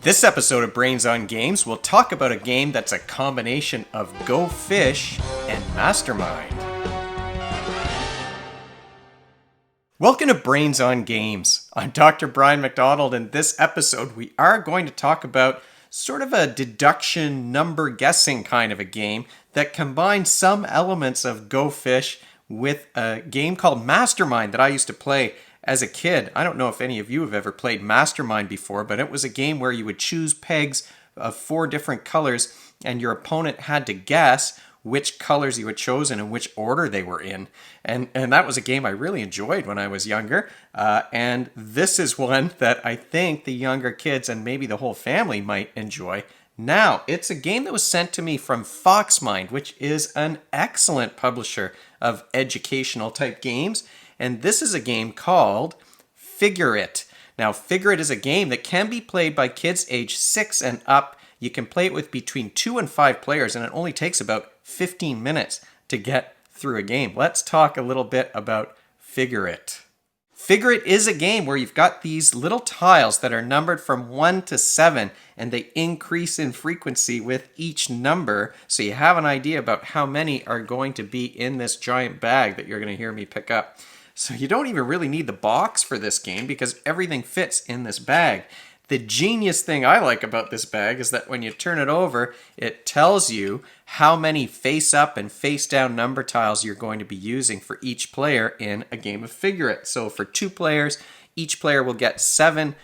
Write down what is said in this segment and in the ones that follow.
This episode of Brains on Games will talk about a game that's a combination of Go Fish and Mastermind. Welcome to Brains on Games. I'm Dr. Brian McDonald, and this episode we are going to talk about sort of a deduction number guessing kind of a game that combines some elements of Go Fish with a game called Mastermind that I used to play as a kid. I don't know if any of you have ever played Mastermind before, but it was a game where you would choose pegs of 4 different colors and your opponent had to guess which colors you had chosen and which order they were in. And that was a game I really enjoyed when I was younger. And this is one that I think the younger kids and maybe the whole family might enjoy. Now, it's a game that was sent to me from FoxMind, which is an excellent publisher of educational type games. And this is a game called Figure It. Now, Figure It is a game that can be played by kids age 6 and up. You can play it with between 2 and 5 players, and it only takes about 15 minutes to get through a game. Let's talk a little bit about Figure It. Figure It is a game where you've got these little tiles that are numbered from 1 to 7, and they increase in frequency with each number, so you have an idea about how many are going to be in this giant bag that you're going to hear me pick up. So you don't even really need the box for this game because everything fits in this bag. The genius thing I like about this bag is that when you turn it over, it tells you how many face-up and face-down number tiles you're going to be using for each player in a game of Figure It. So for 2 players, each player will get 7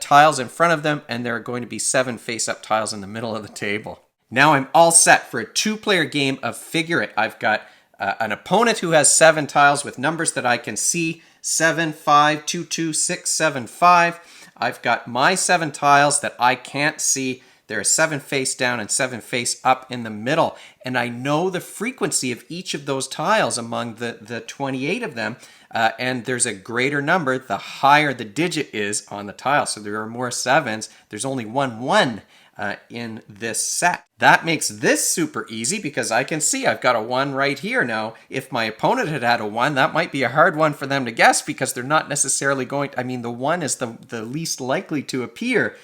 tiles in front of them, and there are going to be 7 face-up tiles in the middle of the table. Now I'm all set for a 2-player game of Figure It. I've got an opponent who has 7 tiles with numbers that I can see, 7, 5, 2, 2, 6, 7, 5. I've got my 7 tiles that I can't see. There are 7 face down and 7 face up in the middle. And I know the frequency of each of those tiles among the 28 of them. And there's a greater number the higher the digit is on the tile. So there are more 7s. There's only one 1 in this set. That makes this super easy because I can see I've got a 1 right here. Now, if my opponent had a 1, that might be a hard one for them to guess because they're not necessarily going to, the 1 is the least likely to appear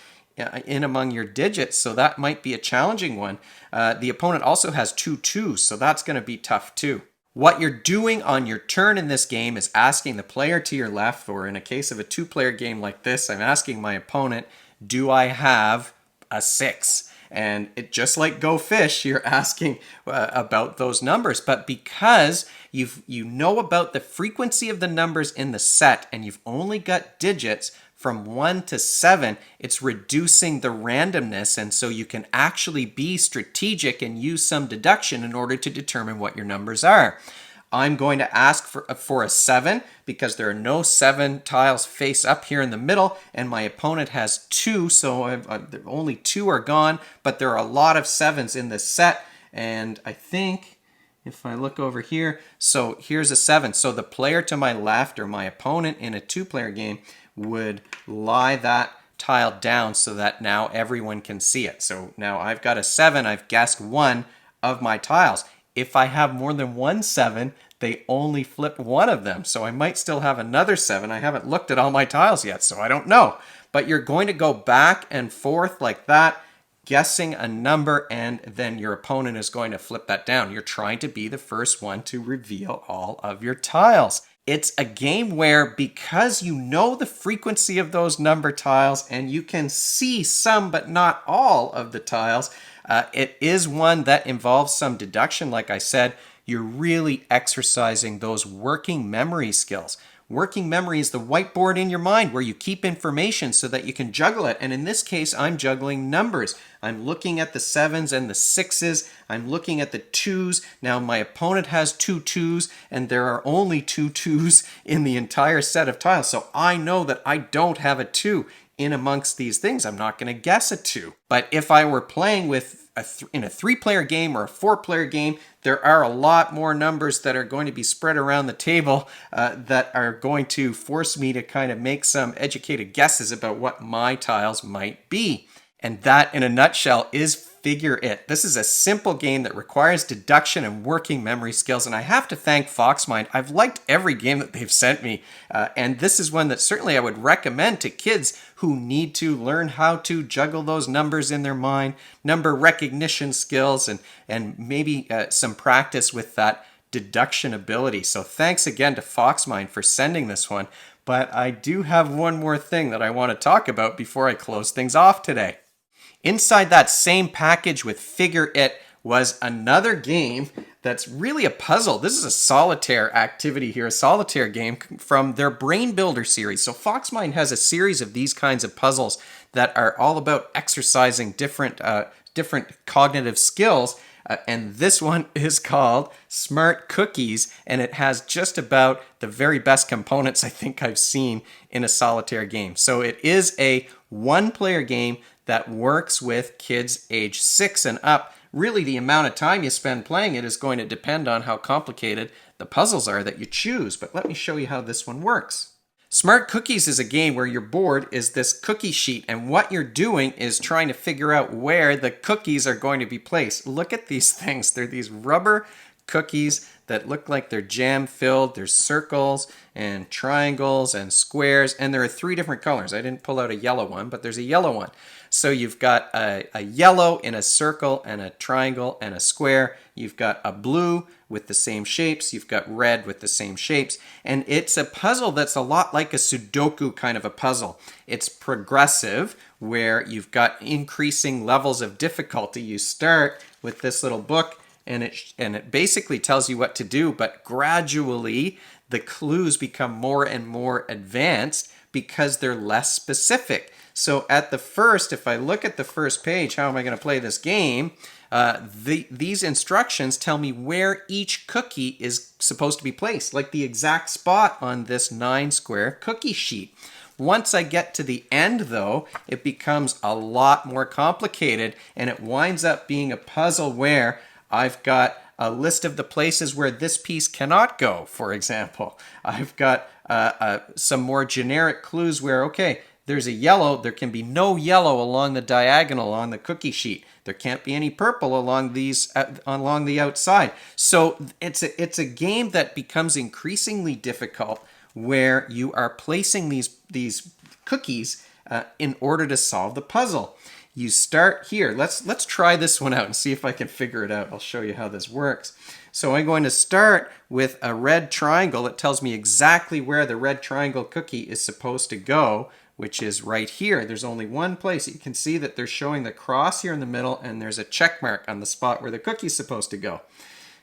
in among your digits, so that might be a challenging one. The opponent also has 2 2s, so that's going to be tough too. What you're doing on your turn in this game is asking the player to your left, or in a case of a 2-player game like this, I'm asking my opponent, do I have a 6? And it just like Go Fish, you're asking about those numbers. But because you know about the frequency of the numbers in the set and you've only got digits from 1 to 7, it's reducing the randomness. And so you can actually be strategic and use some deduction in order to determine what your numbers are. I'm going to ask for a 7 because there are no 7 tiles face up here in the middle, and my opponent has 2, so only 2 are gone, but there are a lot of 7s in this set, and I think if I look over here, so here's a 7. So the player to my left, or my opponent in a 2-player game, would lie that tile down so that now everyone can see it. So now I've got a 7, I've guessed 1 of my tiles. If I have more than 1 7, they only flip 1 of them. So I might still have another 7. I haven't looked at all my tiles yet, so I don't know. But you're going to go back and forth like that, guessing a number, and then your opponent is going to flip that down. You're trying to be the first one to reveal all of your tiles. It's a game where, because you know the frequency of those number tiles and you can see some but not all of the tiles, it is one that involves some deduction. Like I said, you're really exercising those working memory skills. Working memory is the whiteboard in your mind where you keep information so that you can juggle it. And in this case, I'm juggling numbers. I'm looking at the 7s and the 6s. I'm looking at the 2s. Now my opponent has 2 2s, and there are only 2 2s in the entire set of tiles. So I know that I don't have a 2 in amongst these things. I'm not going to guess a 2. But if I were playing with in a 3-player game or a 4-player game, there are a lot more numbers that are going to be spread around the table that are going to force me to kind of make some educated guesses about what my tiles might be. And that, in a nutshell, is Figure It. This is a simple game that requires deduction and working memory skills, and I have to thank FoxMind. I've liked every game that they've sent me, and this is one that certainly I would recommend to kids who need to learn how to juggle those numbers in their mind, number recognition skills, and maybe some practice with that deduction ability. So thanks again to FoxMind for sending this one, but I do have one more thing that I want to talk about before I close things off today. Inside that same package with Figure It was another game that's really a puzzle. This is a solitaire activity here, a solitaire game from their Brain Builder series. So FoxMind has a series of these kinds of puzzles that are all about exercising different cognitive skills. And this one is called Smart Cookies, and it has just about the very best components I think I've seen in a solitaire game. So it is a one-player game that works with kids age 6 and up. Really, the amount of time you spend playing it is going to depend on how complicated the puzzles are that you choose. But let me show you how this one works. Smart Cookies is a game where your board is this cookie sheet, and what you're doing is trying to figure out where the cookies are going to be placed. Look at these things. They're these rubber cookies that look like they're jam filled. There's circles and triangles and squares, and there are 3 different colors. I didn't pull out a yellow one, but there's a yellow one. So you've got a yellow in a circle and a triangle and a square. You've got a blue with the same shapes. You've got red with the same shapes. And it's a puzzle that's a lot like a Sudoku kind of a puzzle. It's progressive, where you've got increasing levels of difficulty. You start with this little book, and it basically tells you what to do, but gradually the clues become more and more advanced because they're less specific. So at the first, if I look at the first page, how am I going to play this game? These instructions tell me where each cookie is supposed to be placed, like the exact spot on this 9-square cookie sheet. Once I get to the end, though, it becomes a lot more complicated, and it winds up being a puzzle where I've got a list of the places where this piece cannot go, for example. I've got some more generic clues where, okay, there's a yellow, there can be no yellow along the diagonal on the cookie sheet. There can't be any purple along the outside. So it's a game that becomes increasingly difficult, where you are placing these cookies in order to solve the puzzle. You start here. Let's try this one out and see if I can figure it out. I'll show you how this works. So I'm going to start with a red triangle that tells me exactly where the red triangle cookie is supposed to go, which is right here. There's only one place. You can see that they're showing the cross here in the middle, and there's a check mark on the spot where the cookie's supposed to go.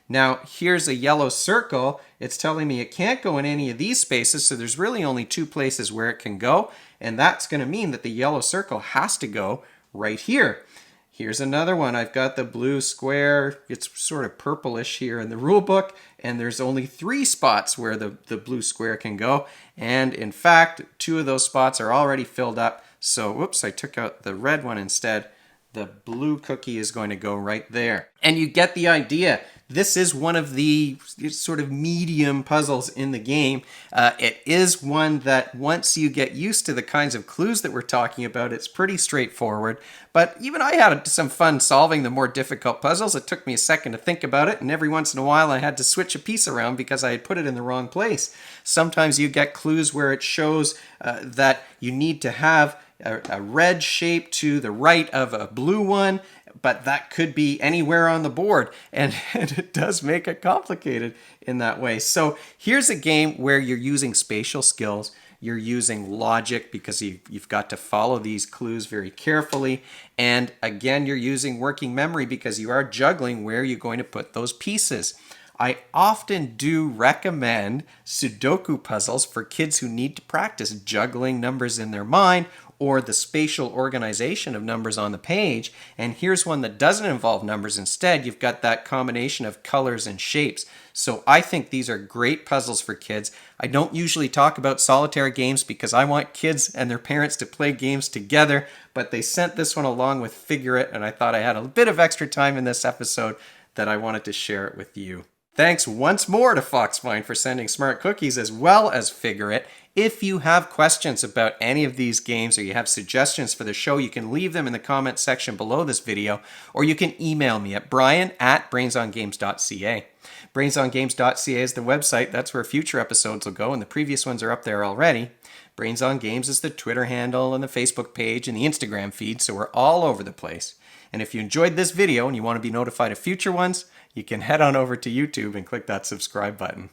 Now, here's a yellow circle. It's telling me it can't go in any of these spaces, so there's really only 2 places where it can go, and that's going to mean that the yellow circle has to go right here. Here's another one. I've got the blue square. It's sort of purplish here in the rule book, and there's only 3 spots where the blue square can go. And in fact, 2 of those spots are already filled up. So, whoops, I took out the red one instead. The blue cookie is going to go right there. And you get the idea. This is one of the sort of medium puzzles in the game. It is one that once you get used to the kinds of clues that we're talking about, it's pretty straightforward. But even I had some fun solving the more difficult puzzles. It took me a second to think about it, and every once in a while I had to switch a piece around because I had put it in the wrong place. Sometimes you get clues where it shows that you need to have a red shape to the right of a blue one, but that could be anywhere on the board, and it does make it complicated in that way. So here's a game where you're using spatial skills, you're using logic because you've got to follow these clues very carefully, and again, you're using working memory because you are juggling where you're going to put those pieces. I often do recommend Sudoku puzzles for kids who need to practice juggling numbers in their mind or the spatial organization of numbers on the page. And here's one that doesn't involve numbers. Instead, you've got that combination of colors and shapes. So I think these are great puzzles for kids. I don't usually talk about solitaire games because I want kids and their parents to play games together, but they sent this one along with Figure It, and I thought I had a bit of extra time in this episode that I wanted to share it with you. Thanks once more to FoxMind for sending smart cookies as well as Figure It. If you have questions about any of these games or you have suggestions for the show, you can leave them in the comment section below this video, or you can email me at brian@brainsongames.ca. Brainsongames.ca is the website. That's where future episodes will go, and the previous ones are up there already. Brains on Games is the Twitter handle and the Facebook page and the Instagram feed, so we're all over the place. And if you enjoyed this video and you want to be notified of future ones, you can head on over to YouTube and click that subscribe button.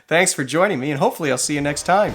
Thanks for joining me, and hopefully I'll see you next time.